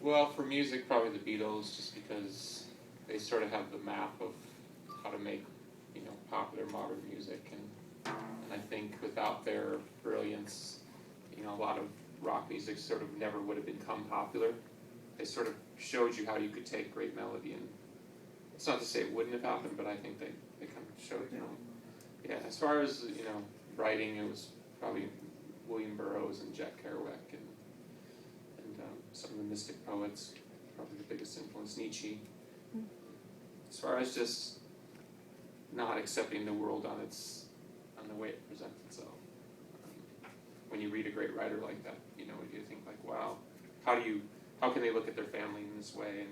Well, for music, probably the Beatles, just because they sort of have the map of how to make, popular modern music, and I think without their brilliance, a lot of rock music sort of never would have become popular. They sort of showed you how you could take great melody, and it's not to say it wouldn't have happened, but I think they kind of showed, Yeah, as far as, writing, it was probably William Burroughs and Jack Kerouac, and some of the mystic poets, probably the biggest influence, Nietzsche. As far as just not accepting the world on the way it presents itself. When you read a great writer like that, you think like, wow, how can they look at their family in this way, and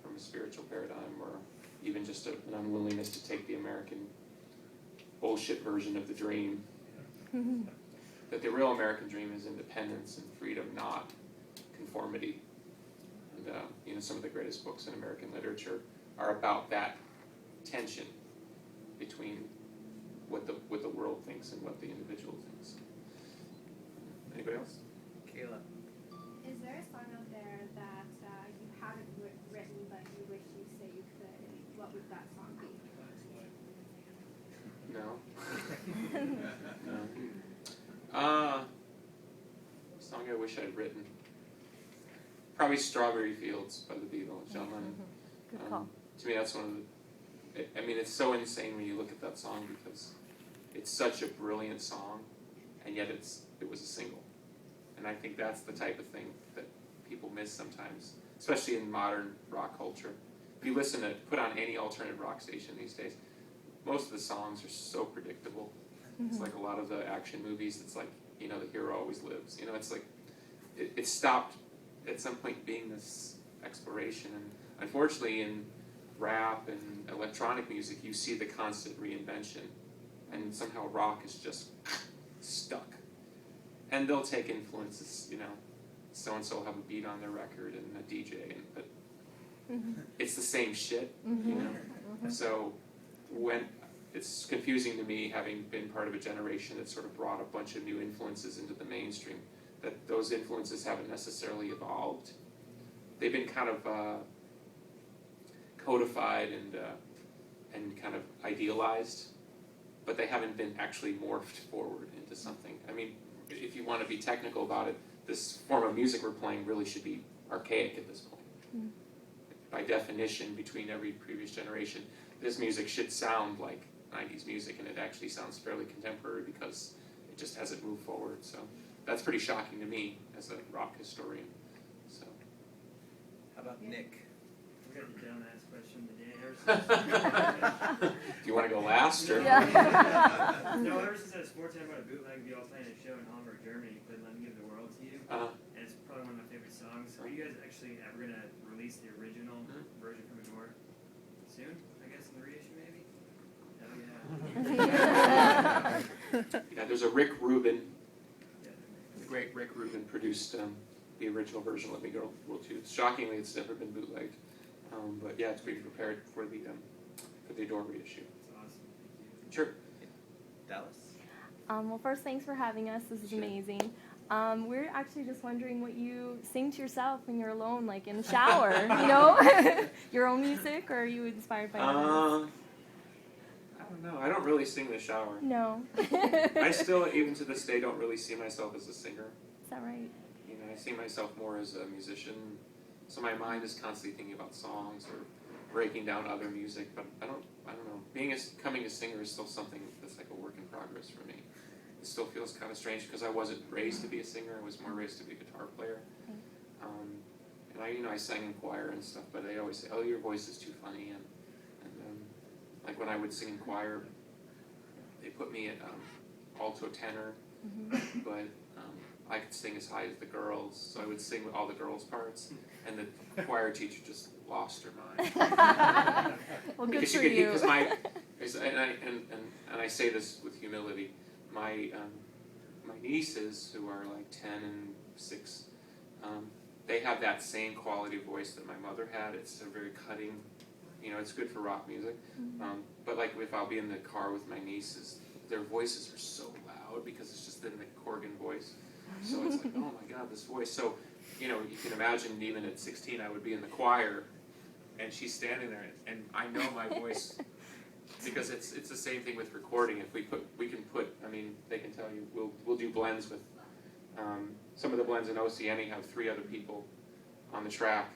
from a spiritual paradigm, or even just an unwillingness to take the American bullshit version of the dream. That the real American dream is independence and freedom, not conformity. And some of the greatest books in American literature are about that tension between what the world thinks and what the individual thinks. Anybody else? Kayla. Is there a song out there that you haven't written but you wish you say you could? And what would that song be? No. No. Song I wish I'd written. Probably Strawberry Fields by the Beatles, John Lennon. Good call. To me, that's one of the... it's so insane when you look at that song, because it's such a brilliant song, and yet it was a single. And I think that's the type of thing that people miss sometimes, especially in modern rock culture. If you put on any alternative rock station these days, most of the songs are so predictable. It's like a lot of the action movies, it's like, the hero always lives. It's like, it stopped at some point being this exploration. And unfortunately, in rap and electronic music, you see the constant reinvention. And somehow rock is just stuck. And they'll take influences, so-and-so will have a beat on their record and a DJ, but it's the same shit, So when it's confusing to me, having been part of a generation that sort of brought a bunch of new influences into the mainstream, that those influences haven't necessarily evolved. They've been kind of codified and kind of idealized, but they haven't been actually morphed forward into something. I mean, if you want to be technical about it, this form of music we're playing really should be archaic at this point. By definition, between every previous generation, this music should sound like 90s music, and it actually sounds fairly contemporary because it just hasn't moved forward. So that's pretty shocking to me as a rock historian. So, How about Nick? We got the dumbass question of the day. Do you want to go last, or? Yeah. No, ever since I was 14, I bought a bootleg. We all playing a show in Hamburg, Germany. Played "Let Me Give the World to You," and it's probably one of my favorite songs. Are you guys actually ever gonna release the original version from Ignore soon? I guess in the reissue, maybe. Hell yeah. Yeah, there's a Rick Rubin. The great Rick Rubin produced the original version of "Let Me Go World to You." Shockingly, it's never been bootlegged. But yeah, it's being prepared for the Adore reissue. That's awesome. Thank you. Sure. Dallas? Well, first, thanks for having us. This is amazing. We're actually just wondering what you sing to yourself when you're alone, like in the shower, Your own music, or are you inspired by others? I don't know. I don't really sing in the shower. No. I still, even to this day, don't really see myself as a singer. Is that right? I see myself more as a musician. So my mind is constantly thinking about songs or breaking down other music, but I don't know. Becoming a singer is still something that's like a work in progress for me. It still feels kind of strange because I wasn't raised to be a singer. I was more raised to be a guitar player. And I sang in choir and stuff, but they always say, "Oh, your voice is too funny." And like when I would sing in choir, they put me at alto tenor, but I could sing as high as the girls, so I would sing with all the girls' parts, and the choir teacher just lost her mind. Well, good because for you. Because and I say this with humility, my nieces, who are like 10 and 6, they have that same quality of voice that my mother had. It's a very cutting, it's good for rock music. But like if I'll be in the car with my nieces, their voices are so loud because it's just in the Corgan voice. So it's like, oh my God, this voice. So you know, you can imagine even at 16 I would be in the choir, and she's standing there, and I know my voice, because it's the same thing with recording. If we can put, I mean, they can tell you, we'll do blends with, some of the blends in Oceanic have 3 other people on the track,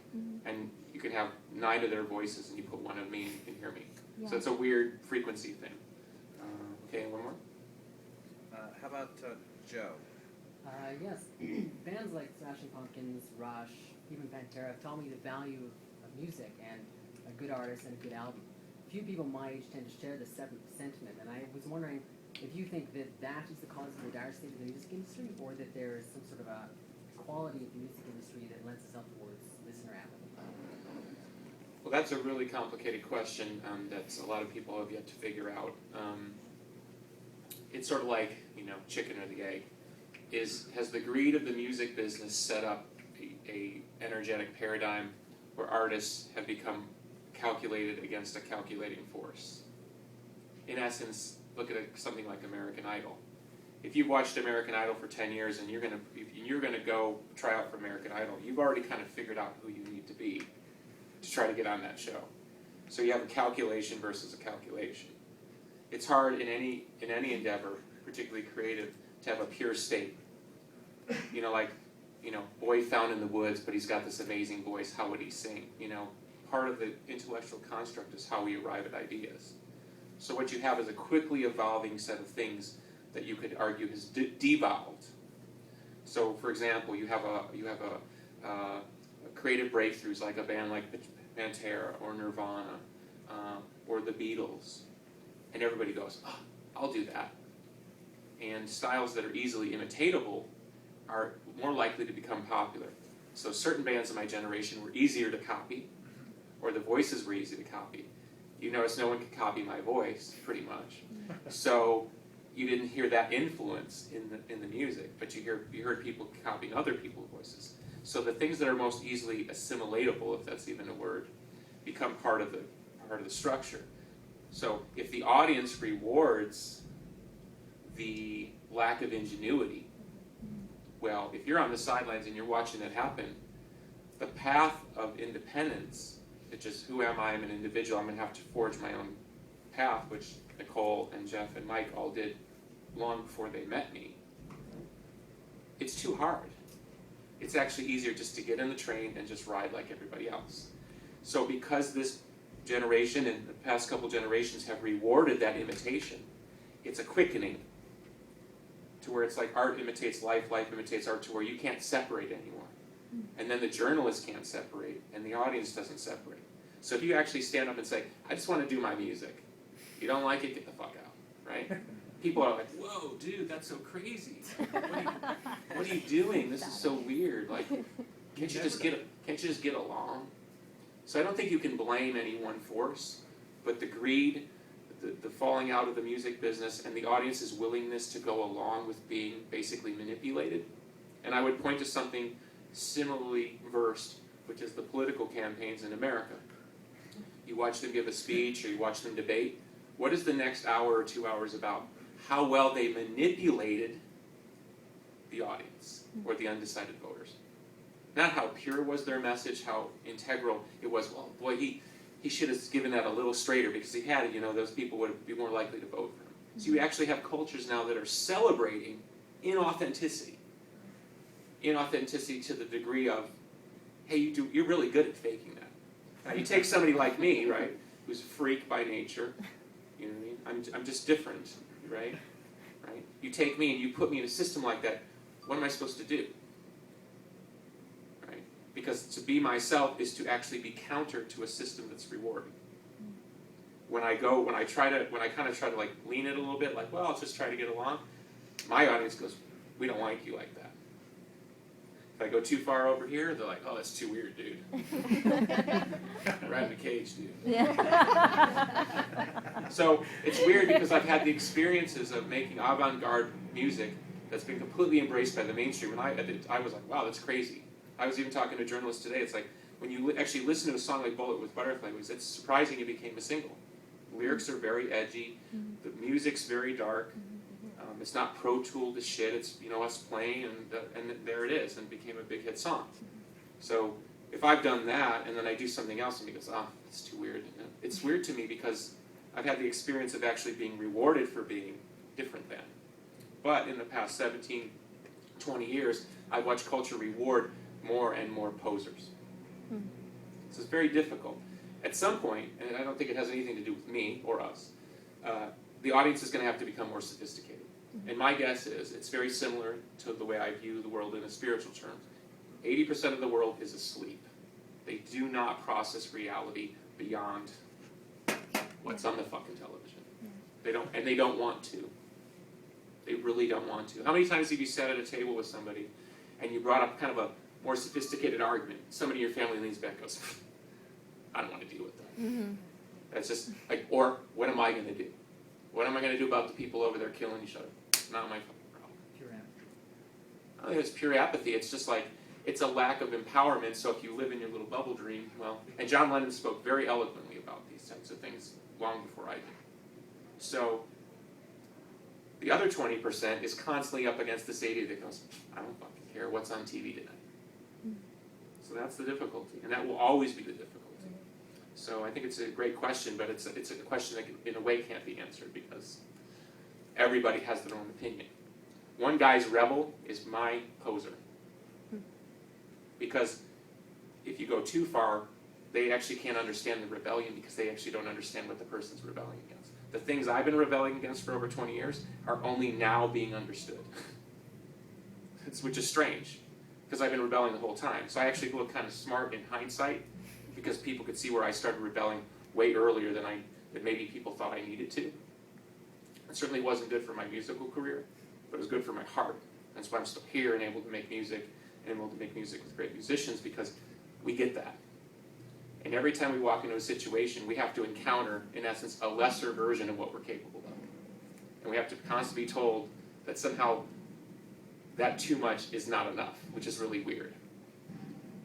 and you can have 9 of their voices, and you put 1 of me, and you can hear me. Yeah. So it's a weird frequency thing. Okay, one more? How about Joe? Yes, bands like Smashing Pumpkins, Rush, even Pantera have taught me the value of music and a good artist and a good album. Few people my age tend to share this sentiment, and I was wondering if you think that that is the cause of the dire state of the music industry, or that there is some sort of a quality of the music industry that lends itself towards listener apathy. Well, that's a really complicated question that a lot of people have yet to figure out. It's sort of like, you know, chicken or the egg. Has the greed of the music business set up a energetic paradigm where artists have become calculated against a calculating force? In essence, look at something like American Idol. If you've watched American Idol for 10 years and you're gonna go try out for American Idol, you've already kind of figured out who you need to be to try to get on that show. So you have a calculation versus a calculation. It's hard in any endeavor, particularly creative, to have a pure state. You know, like, you know, boy found in the woods, but he's got this amazing voice. How would he sing? You know, part of the intellectual construct is how we arrive at ideas. So what you have is a quickly evolving set of things that you could argue has devolved. So, for example, you have creative breakthroughs like a band like Pantera or Nirvana or the Beatles, and everybody goes, "Oh, I'll do that." And styles that are easily imitatable are more likely to become popular. So certain bands of my generation were easier to copy, or the voices were easy to copy. You notice no one could copy my voice, pretty much. So you didn't hear that influence in the music, but you heard people copying other people's voices. So the things that are most easily assimilatable, if that's even a word, become part of the structure. So if the audience rewards the lack of ingenuity, well, if you're on the sidelines and you're watching it happen, the path of independence, it's just who am I? I'm an individual. I'm going to have to forge my own path, which Nicole and Jeff and Mike all did long before they met me. It's too hard. It's actually easier just to get in the train and just ride like everybody else. So because this generation and the past couple generations have rewarded that imitation, it's a quickening to where it's like art imitates life, life imitates art, to where you can't separate anymore. And then the journalist can't separate, and the audience doesn't separate. So if you actually stand up and say, I just want to do my music, you don't like it, get the fuck out, right? People are like, whoa, dude, that's so crazy. What are you doing? This is so weird. Like, can't you just get along? So I don't think you can blame any one force, but the greed, the falling out of the music business, and the audience's willingness to go along with being basically manipulated. And I would point to something similarly versed, which is the political campaigns in America. You watch them give a speech or you watch them debate. What is the next hour or 2 hours about? How well they manipulated the audience or the undecided voters. Not how pure was their message, how integral it was. Well, boy, he should have given that a little straighter, because he had it, you know, those people would be more likely to vote for him. So you actually have cultures now that are celebrating inauthenticity. Inauthenticity to the degree of, hey, you're really good at faking that. Now you take somebody like me, right, who's a freak by nature, you know what I mean? I'm just different, right? You take me and you put me in a system like that, what am I supposed to do? Right? Because to be myself is to actually be counter to a system that's rewarding. When I kind of try to like lean it a little bit, like, well, I'll just try to get along, my audience goes, we don't like you like that. If I go too far over here, they're like, oh, that's too weird, dude. Right in the cage, dude. Yeah. So it's weird because I've had the experiences of making avant-garde music that's been completely embraced by the mainstream, and I was like, wow, that's crazy. I was even talking to a journalist today. It's like, when you actually listen to a song like Bullet with Butterfly Wings, it's surprising it became a single. The lyrics are very edgy. The music's very dark. It's not Pro Tool to shit. It's, you know, us playing, and there it is, and became a big hit song. So if I've done that and then I do something else and he goes, oh, it's too weird. It's weird to me because I've had the experience of actually being rewarded for being different than. But in the past 17, 20 years, I've watched culture reward more and more posers. So it's very difficult. At some point, and I don't think it has anything to do with me or us, the audience is going to have to become more sophisticated. And my guess is it's very similar to the way I view the world in a spiritual terms. 80% of the world is asleep. They do not process reality beyond what's on the fucking television. They don't, and they don't want to. They really don't want to. How many times have you sat at a table with somebody and you brought up kind of a more sophisticated argument? Somebody in your family leans back and goes, I don't want to deal with that. That's just like, or what am I going to do? What am I going to do about the people over there killing each other? Not my fucking problem. Pure apathy. I don't think it's pure apathy. It's just like, it's a lack of empowerment. So if you live in your little bubble dream, well, and John Lennon spoke very eloquently about these types of things long before I did. So the other 20% is constantly up against this 80 that goes, I don't fucking care what's on TV tonight. So that's the difficulty, and that will always be the difficulty. So I think it's a great question, but it's a question that in a way can't be answered because everybody has their own opinion. One guy's rebel is my poser. Because if you go too far, they actually can't understand the rebellion because they actually don't understand what the person's rebelling against. The things I've been rebelling against for over 20 years are only now being understood. Which is strange, because I've been rebelling the whole time. So I actually look kind of smart in hindsight, because people could see where I started rebelling way earlier than maybe people thought I needed to. It certainly wasn't good for my musical career, but it was good for my heart. That's why I'm still here and able to make music, and able to make music with great musicians, because we get that. And every time we walk into a situation, we have to encounter, in essence, a lesser version of what we're capable of. And we have to constantly be told that somehow that too much is not enough, which is really weird.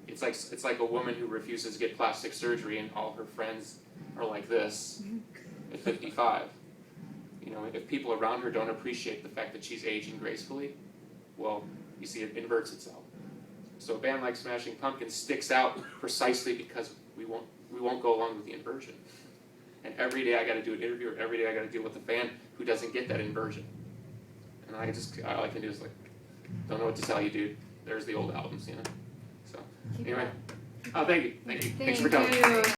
It's like a woman who refuses to get plastic surgery and all her friends are like this at 55. You know, if people around her don't appreciate the fact that she's aging gracefully, well, you see, it inverts itself. So a band like Smashing Pumpkins sticks out precisely because we won't go along with the inversion. And every day I got to do an interview, or every day I got to deal with a fan who doesn't get that inversion. And all I can do is like, don't know what to tell you, dude. There's the old albums, you know. So anyway, oh, thank you. Thanks for coming.